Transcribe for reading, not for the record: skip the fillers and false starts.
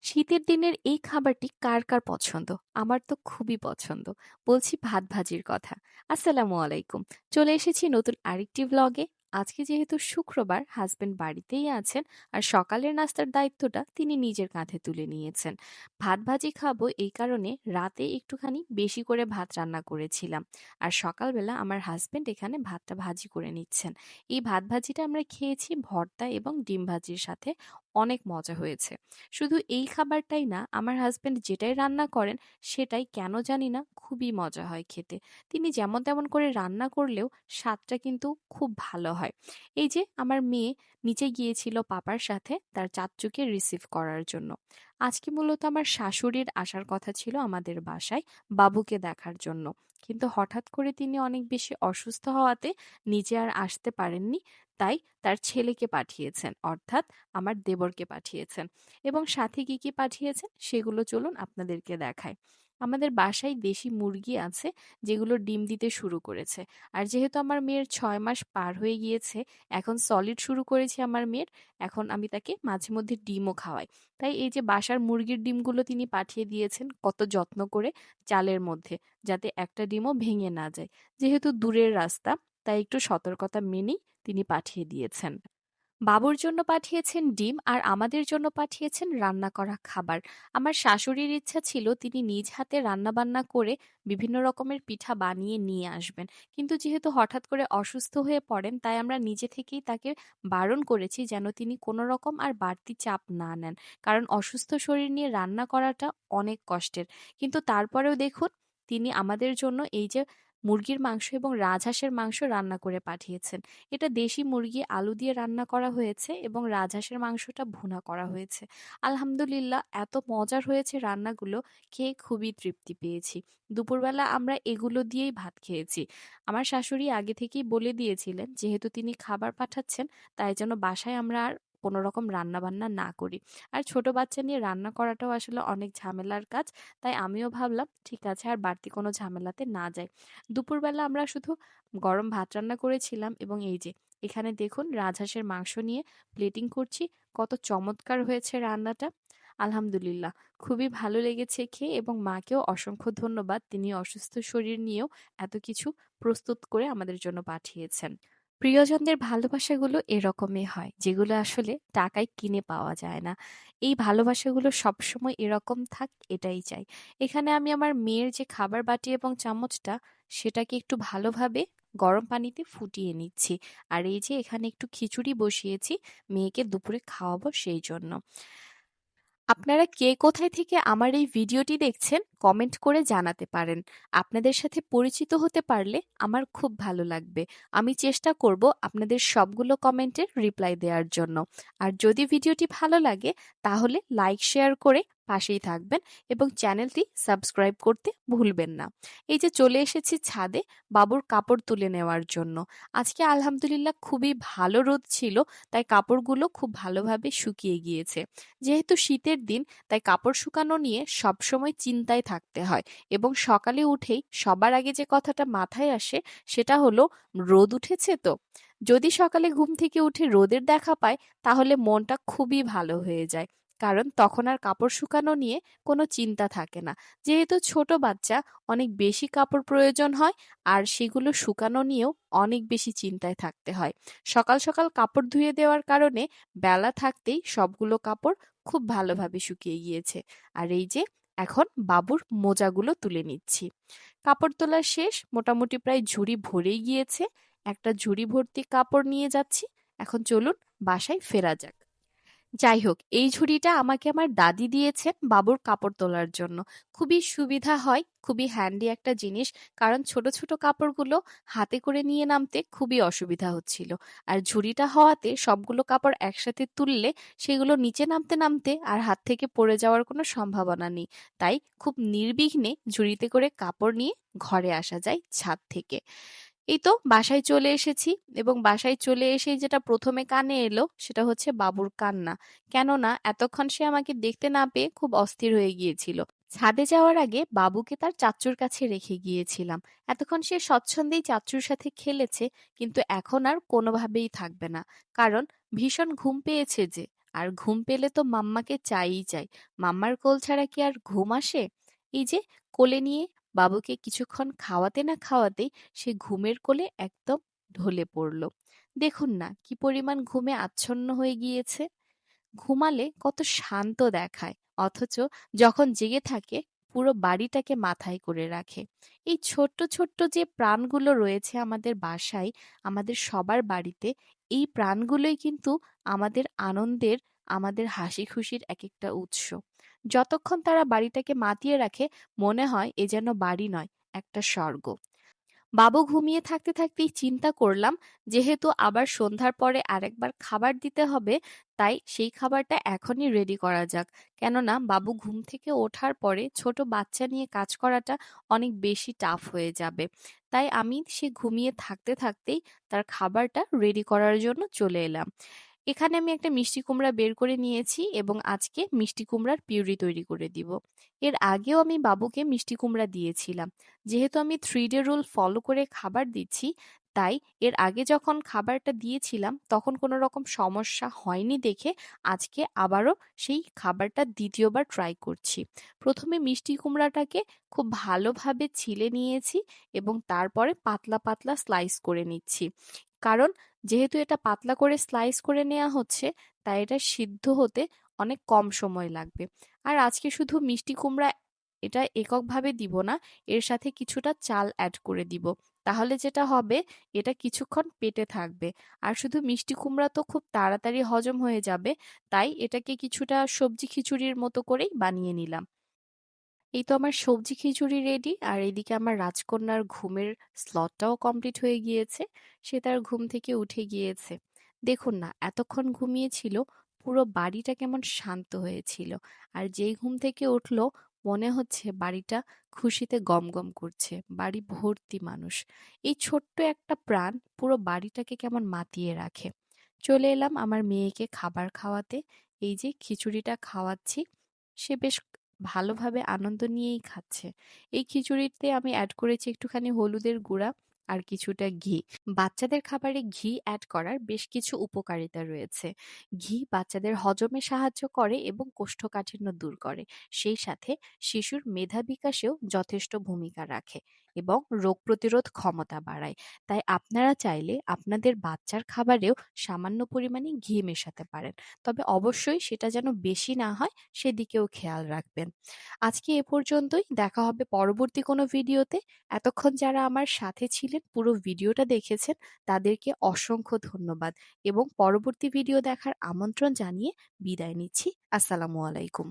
শীতের দিনের এই খাবারটি কার কার পছন্দ? আমার তো খুবই পছন্দ। বলছি ভাত ভাজির কথা। আসসালামু আলাইকুম। চলে এসেছি নতুন আরেকটি ভ্লগে। আজকে যেহেতু শুক্রবার, হাসব্যান্ড বাড়িতেই আছেন আর সকালের নাস্তার দায়িত্বটা তিনি নিজের কাঁধে তুলে নিয়েছেন। ভাত ভাজি খাবো এই কারণে রাতে একটুখানি বেশি করে ভাত রান্না করেছিলাম। আর সকালবেলা আমার হাসব্যান্ড এখানে ভাতটা ভাজি করে নিচ্ছেন। এই ভাত ভাজিটা আমরা খেয়েছি ভর্তা এবং ডিম ভাজির সাথে। অনেক মজা হয়েছে। শুধু এই খাবারটাই না, আমার হাসব্যান্ড যেটাই রান্না করেন সেটাই কেন জানি না খুবই মজা হয় খেতে। তিনি যেমন তেমন করে রান্না করলেও স্বাদটা কিন্তু খুব ভালো হয়। এই যে আমার মেয়ে নিচে গিয়েছিল পাপার সাথে তার চাচ্চুকে রিসিভ করার জন্য। আজকে মূলত আমার শাশুড়ির আসার কথা ছিল আমাদের বাসায় বাবুকে দেখার জন্য। কিন্তু হঠাৎ করে তিনি অনেক বেশি অসুস্থ হওয়াতে নিজে আর আসতে পারেননি। তাই তার ছেলেকে পাঠিয়েছেন, অর্থাৎ আমার দেবরকে পাঠিয়েছেন। এবং সাথে কি কি পাঠিয়েছেন সেগুলো চলুন আপনাদেরকে দেখাই। আমাদের বাসায় দেশি মুরগি আছে যেগুলো ডিম দিতে শুরু করেছে। আর যেহেতু আমার মেয়ের 6 মাস পার হয়ে গিয়েছে, এখন সলিড শুরু করেছি আমার মেয়ের। এখন আমি তাকে মাঝে মধ্যে ডিমও খাওয়াই। তাই এই যে বাসার মুরগির ডিমগুলো তিনি পাঠিয়ে দিয়েছেন কত যত্ন করে চালের মধ্যে, যাতে একটা ডিমও ভেঙে না যায়। যেহেতু দূরের রাস্তা, তাই একটু সতর্কতা মেনেই তিনি পাঠিয়ে দিয়েছেন। বাবুর জন্য পাঠিয়েছেন ডিম আর আমাদের জন্য পাঠিয়েছেন রান্না করা খাবার। আমার শাশুড়ির ইচ্ছা ছিল তিনি নিজ হাতে রান্না বান্না করে বিভিন্ন রকমের পিঠা বানিয়ে নিয়ে আসবেন। কিন্তু যেহেতু হঠাৎ করে অসুস্থ হয়ে পড়েন, তাই আমরা নিজে থেকেই তাকে বারণ করেছি যেন তিনি কোনো রকম আর বাড়তি চাপ না নেন। কারণ অসুস্থ শরীর নিয়ে রান্না করাটা অনেক কষ্টের। কিন্তু তারপরেও দেখুন, তিনি আমাদের জন্য এই যে মুরগির মাংস এবং রাজহাঁসের মাংস রান্না করে পাঠিয়েছেন। এটা দেশি মুরগি আলু দিয়ে রান্না করা হয়েছে এবং রাজহাঁসের মাংসটা ভুনা করা হয়েছে। আলহামদুলিল্লাহ, এত মজার হয়েছে রান্নাগুলো, খেয়ে খুবই তৃপ্তি পেয়েছি। দুপুরবেলা আমরা এগুলো দিয়েই ভাত খেয়েছি। আমার শাশুড়ি আগে থেকেই বলে দিয়েছিলেন যেহেতু তিনি খাবার পাঠাচ্ছেন, তাই যেন বাসায় আমরা আর কোনো রকম রান্না বান্না না করি। আর ছোট বাচ্চা নিয়ে রান্না করাটাও আসলে অনেক ঝামেলার কাজ। তাই আমিও ভাবলাম ঠিক আছে, আর বাড়তি কোনো ঝামেলাতে না যাই। দুপুরবেলা আমরা শুধু গরম ভাত রান্না করেছিলাম এবং এই যে এখানে দেখুন রাজহাঁসের মাংস নিয়ে প্লেটিং করছি। কত চমৎকার হয়েছে রান্নাটা! আলহামদুলিল্লাহ, খুবই ভালো লেগেছে খেয়ে এবং মাকেও অসংখ্য ধন্যবাদ, তিনি অসুস্থ শরীর নিয়েও এত কিছু প্রস্তুত করে আমাদের জন্য পাঠিয়েছেন। প্রিয়জনদের ভালোবাসাগুলো এরকমই হয়, যেগুলো আসলে টাকায় কিনে পাওয়া যায় না। এই ভালোবাসাগুলো সবসময় এরকম থাক, এটাই চাই। এখানে আমি আমার মেয়ের যে খাবার বাটি এবং চামচটা, সেটাকে একটু ভালোভাবে গরম পানিতে ফুটিয়ে নিচ্ছি। আর এই যে এখানে একটু খিচুড়ি বসিয়েছি, মেয়েকে দুপুরে খাওয়াবো সেই জন্য। আপনারা কে কোথায় থেকে আমার এই ভিডিওটি দেখছেন কমেন্ট করে জানাতে পারেন। আপনাদের সাথে পরিচিত হতে পারলে আমার খুব ভালো লাগবে। আমি চেষ্টা করব আপনাদের সবগুলো কমেন্টের রিপ্লাই দেওয়ার জন্য। আর যদি ভিডিওটি ভালো লাগে তাহলে লাইক শেয়ার করে পাশেই থাকবেন এবং চ্যানেলটি সাবস্ক্রাইব করতে ভুলবেন না। এই যে চলে এসেছি ছাদে বাবুর কাপড় তুলে নেওয়ার জন্য। আজকে আলহামদুলিল্লাহ খুবই ভালো রোদ ছিল, তাই কাপড়গুলো খুব ভালোভাবে শুকিয়ে গিয়েছে। যেহেতু শীতের দিন, তাই কাপড় শুকানো নিয়ে সবসময় চিন্তায় থাকতে হয় এবং সকালে উঠেই সবার আগে যে কথাটা মাথায় আসে সেটা হলো রোদ উঠেছে তো। যদি সকালে ঘুম থেকে উঠে রোদের দেখা পায় তাহলে মনটা খুবই ভালো হয়ে যায়, কারণ তখন আর কাপড় শুকানো নিয়ে কোনো চিন্তা থাকে না। যেহেতু ছোট বাচ্চা, অনেক বেশি কাপড় প্রয়োজন হয় আর সেগুলো শুকানো নিয়েও অনেক বেশি চিন্তায় থাকতে হয়। সকাল সকাল কাপড় ধুয়ে দেওয়ার কারণে বেলা থাকতেই সবগুলো কাপড় খুব ভালোভাবে শুকিয়ে গিয়েছে। আর এই যে এখন বাবুর মোজাগুলো তুলে নিচ্ছি। কাপড় তোলা শেষ, মোটামুটি প্রায় ঝুড়ি ভরেই গিয়েছে। একটা ঝুড়ি ভর্তি কাপড় নিয়ে যাচ্ছি। এখন চলুন বাসায় ফেরা যাক। যাই হোক, এই ঝুড়িটা আমাকে আমার দাদি দিয়েছেন বাবুর কাপড় তোলার জন্য। খুবই সুবিধা হয়, খুবই হ্যান্ডি একটা জিনিস। কারণ ছোট ছোট কাপড়গুলো হাতে করে নিয়ে নামতে খুবই অসুবিধা হচ্ছিল। আর ঝুড়িটা হওয়াতে সবগুলো কাপড় একসাথে তুললে সেগুলো নিচে নামতে নামতে আর হাত থেকে পড়ে যাওয়ার কোনো সম্ভাবনা নেই। তাই খুব নির্বিঘ্নে ঝুড়িতে করে কাপড় নিয়ে ঘরে আসা যায় ছাদ থেকে। এই তো বাসায় চলে এসেছি এবং বাসায় চলে এসেই যেটা প্রথমে কানে এলো সেটা হচ্ছে বাবুর কান্না। কেননা এতক্ষণ সে আমাকে দেখতে না পেয়ে খুব অস্থির হয়ে গিয়েছিল। ছাদে যাওয়ার আগে বাবুকে তার চাচ্চুর কাছে রেখে গিয়েছিলাম। এতক্ষণ সে স্বচ্ছন্দেই চাচ্চুর সাথে খেলেছে, কিন্তু এখন আর কোনোভাবেই থাকবে না। কারণ ভীষণ ঘুম পেয়েছে যে। আর ঘুম পেলে তো মাম্মাকে চাইই চাই। মাম্মার কোল ছাড়া কি আর ঘুম আসে? এই যে কোলে নিয়ে বাবুকে কিছুক্ষণ খাওয়াতে না খাওয়াতেই সে ঘুমের কোলে একদম ঢলে পড়ল। দেখুন না কি পরিমাণ ঘুমে আচ্ছন্ন হয়ে গিয়েছে। ঘুমালে কত শান্ত দেখায়, অথচ যখন জেগে থাকে পুরো বাড়িটাকে মাথায় করে রাখে। এই ছোট্ট ছোট্ট যে প্রাণগুলো রয়েছে আমাদের বাসায়, আমাদের সবার বাড়িতে, এই প্রাণগুলোই কিন্তু আমাদের আনন্দের, আমাদের হাসি খুশির এক একটা উৎস। যতক্ষণ তারা বাড়িটাকে মাতিয়ে রাখে মনে হয় এ যেন বাড়ি নয়, একটা স্বর্গ। বাবু ঘুমিয়ে থাকতে থাকতেই চিন্তা করলাম, যেহেতু আবার সন্ধ্যার পরে আরেকবার খাবার দিতে হবে, তাই সেই খাবারটা এখনই রেডি করা যাক। কেননা বাবু ঘুম থেকে ওঠার পরে ছোট বাচ্চা নিয়ে কাজ করাটা অনেক বেশি টাফ হয়ে যাবে। তাই আমি সে ঘুমিয়ে থাকতে থাকতেই তার খাবারটা রেডি করার জন্য চলে এলাম। এখানে আমি একটা মিষ্টি কুমড়া বের করে নিয়েছি এবং আজকে মিষ্টি কুমড়ার পিউরি তৈরি করে দিব। এর আগেও আমি বাবুকে মিষ্টি কুমড়া দিয়েছিলাম। যেহেতু আমি 3 ডে রুল ফলো করে খাবার দিচ্ছি, তাই এর আগে যখন খাবারটা দিয়েছিলাম তখন কোনো রকম সমস্যা হয়নি দেখে আজকে আবারও সেই খাবারটা দ্বিতীয়বার ট্রাই করছি। প্রথমে মিষ্টি কুমড়াটাকে খুব ভালোভাবে ছিলে নিয়েছি এবং তারপরে পাতলা পাতলা স্লাইস করে নিচ্ছি। কারণ যেহেতু এটা পাতলা করে স্লাইস করে নেওয়া হচ্ছে, তাই এটা সিদ্ধ হতে অনেক কম সময় লাগবে। আর আজকে শুধু মিষ্টি কুমড়া এটা এককভাবে দিব না, এর সাথে কিছুটা চাল অ্যাড করে দিব। তাহলে যেটা হবে, এটা কিছুক্ষণ পেটে থাকবে। আর শুধু মিষ্টি কুমড়া তো খুব তাড়াতাড়ি হজম হয়ে যাবে, তাই এটাকে কিছুটা সবজি খিচুড়ির মতো করেই বানিয়ে নিলাম। এই তো আমার সবজি খিচুড়ি রেডি, আর এদিকে আমার রাজকন্যার ঘুমের স্লটটাও কমপ্লিট হয়ে গিয়েছে। সে তার ঘুম থেকে উঠে গিয়েছে। দেখুন না এতক্ষণ ঘুমিয়েছিল, পুরো বাড়িটা কেমন শান্ত হয়েছিল। আর যেই ঘুম থেকে উঠলো মনে হচ্ছে বাড়িটা খুশিতে গমগম করছে, বাড়ি ভর্তি মানুষ। এই ছোট্ট একটা প্রাণ পুরো বাড়িটাকে কেমন মাতিয়ে রাখে। চলে এলাম আমার মেয়েকে খাবার খাওয়াতে। এই যে খিচুড়িটা খাওয়াচ্ছি, সে বেশ ভালোভাবে আনন্দ নিয়েই খাচ্ছে। এই খিচুড়িতে আমি অ্যাড করেছি একটুখানি হলুদের গুঁড়া আর কিছুটা ঘি। বাচ্চাদের খাবারে ঘি অ্যাড করার বেশ কিছু উপকারিতা রয়েছে। ঘি বাচ্চাদের হজমে সাহায্য করে এবং কোষ্ঠকাঠিন্য দূর করে। সেই সাথে শিশুর মেধা বিকাশেও যথেষ্ট ভূমিকা রাখে এবং রোগ প্রতিরোধ ক্ষমতা বাড়ায়। তাই আপনারা চাইলে আপনাদের বাচ্চার খাবারেও সামান্য পরিমাণে ঘি মেশাতে পারেন। তবে অবশ্যই সেটা যেন বেশি না হয়, সেদিকেও খেয়াল রাখবেন। আজকে এ পর্যন্তই, দেখা হবে পরবর্তী কোনো ভিডিওতে। এতক্ষণ যারা আমার সাথে ছিলেন, পুরো ভিডিওটা দেখেছেন, তাদেরকে অসংখ্য ধন্যবাদ এবং পরবর্তী ভিডিও দেখার আমন্ত্রণ জানিয়ে বিদায় নিচ্ছি। আসসালামু আলাইকুম।